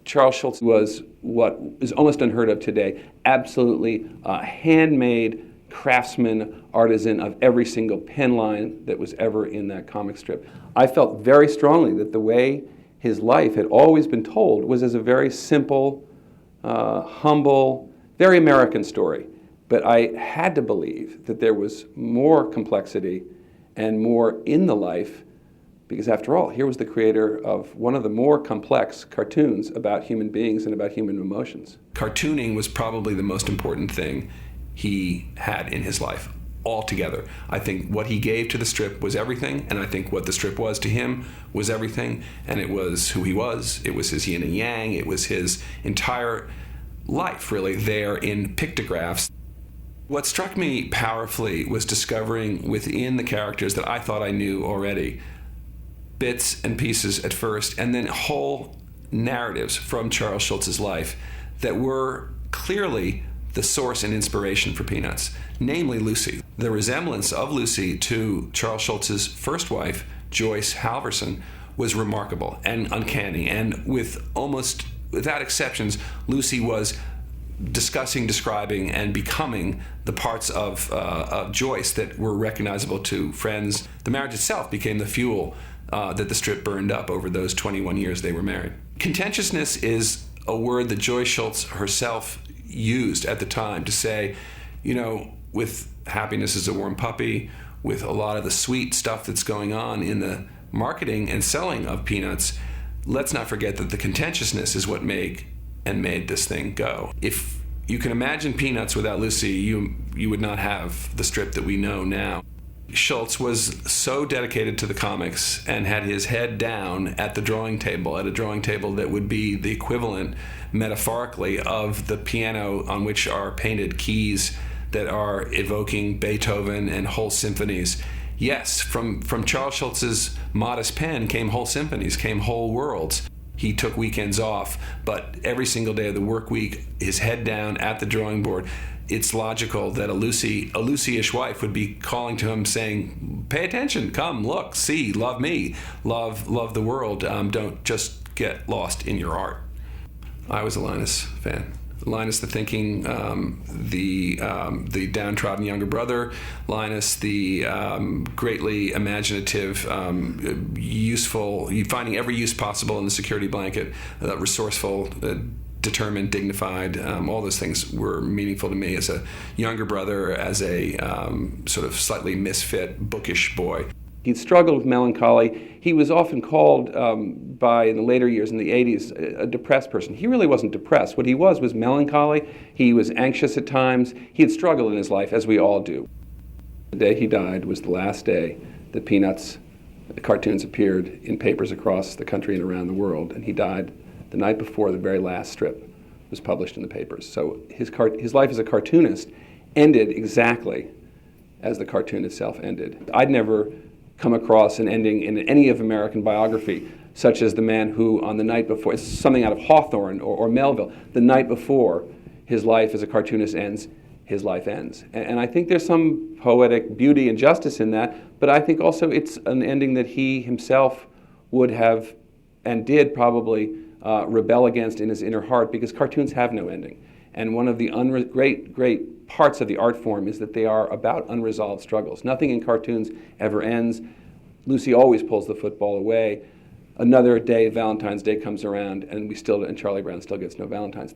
Charles Schulz was what is almost unheard of today, absolutely handmade craftsman, artisan of every single pen line that was ever in that comic strip. I felt very strongly that the way his life had always been told was as a very simple, humble, very American story. But I had to believe that there was more complexity and more in the life, because after all, here was the creator of one of the more complex cartoons about human beings and about human emotions. Cartooning was probably the most important thing he had in his life altogether. I think what he gave to the strip was everything, and I think what the strip was to him was everything, and it was who he was. It was his yin and yang. It was his entire life, really, there in pictographs. What struck me powerfully was discovering within the characters that I thought I knew already, bits and pieces at first, and then whole narratives from Charles Schulz's life that were clearly the source and inspiration for Peanuts, namely Lucy. The resemblance of Lucy to Charles Schulz's first wife, Joyce Halverson, was remarkable and uncanny, and without exceptions, Lucy was discussing, describing, and becoming the parts of Joyce that were recognizable to friends. The marriage itself became the fuel that the strip burned up over those 21 years they were married. Contentiousness is a word that Joyce Schulz herself used at the time to say, with happiness is a warm puppy, with a lot of the sweet stuff that's going on in the marketing and selling of Peanuts, let's not forget that the contentiousness is what made this thing go. If you can imagine Peanuts without Lucy, you would not have the strip that we know now. Schulz was so dedicated to the comics and had his head down at the drawing table, at a drawing table that would be the equivalent, metaphorically, of the piano on which are painted keys that are evoking Beethoven and whole symphonies. Yes, from Charles Schulz's modest pen came whole symphonies, came whole worlds. He took weekends off, but every single day of the work week, his head down at the drawing board. It's logical that a Lucy-ish wife would be calling to him saying, pay attention, come, look, see, love me, love the world, don't just get lost in your art. I was a Linus fan. Linus the thinking, the downtrodden younger brother, Linus the greatly imaginative, useful, finding every use possible in the security blanket, resourceful, determined, dignified, all those things were meaningful to me as a younger brother, as a sort of slightly misfit, bookish boy. He struggled with melancholy. He was often called in the later years, in the 80s, a depressed person. He really wasn't depressed. What he was melancholy. He was anxious at times. He had struggled in his life, as we all do. The day he died was the last day that Peanuts cartoons appeared in papers across the country and around the world, and he died the night before the very last strip was published in the papers. So his life as a cartoonist ended exactly as the cartoon itself ended. I'd never come across an ending in any of American biography, such as the man who, on the night before, it's something out of Hawthorne or Melville, the night before his life as a cartoonist ends, his life ends. And I think there's some poetic beauty and justice in that, but I think also it's an ending that he himself would have, and did probably, rebel against in his inner heart, because cartoons have no ending. And one of the great parts of the art form is that they are about unresolved struggles. Nothing in cartoons ever ends. Lucy always pulls the football away. Another day, Valentine's Day comes around, and Charlie Brown still gets no Valentine's.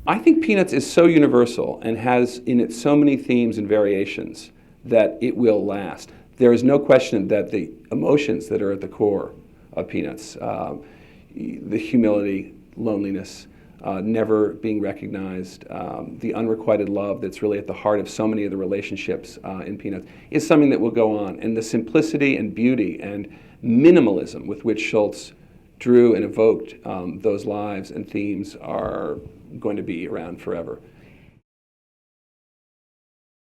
I think Peanuts is so universal and has in it so many themes and variations that it will last. There is no question that the emotions that are at the core of Peanuts, the humility, loneliness, never being recognized, the unrequited love that's really at the heart of so many of the relationships in Peanuts, is something that will go on. And the simplicity and beauty and minimalism with which Schulz drew and evoked those lives and themes are going to be around forever.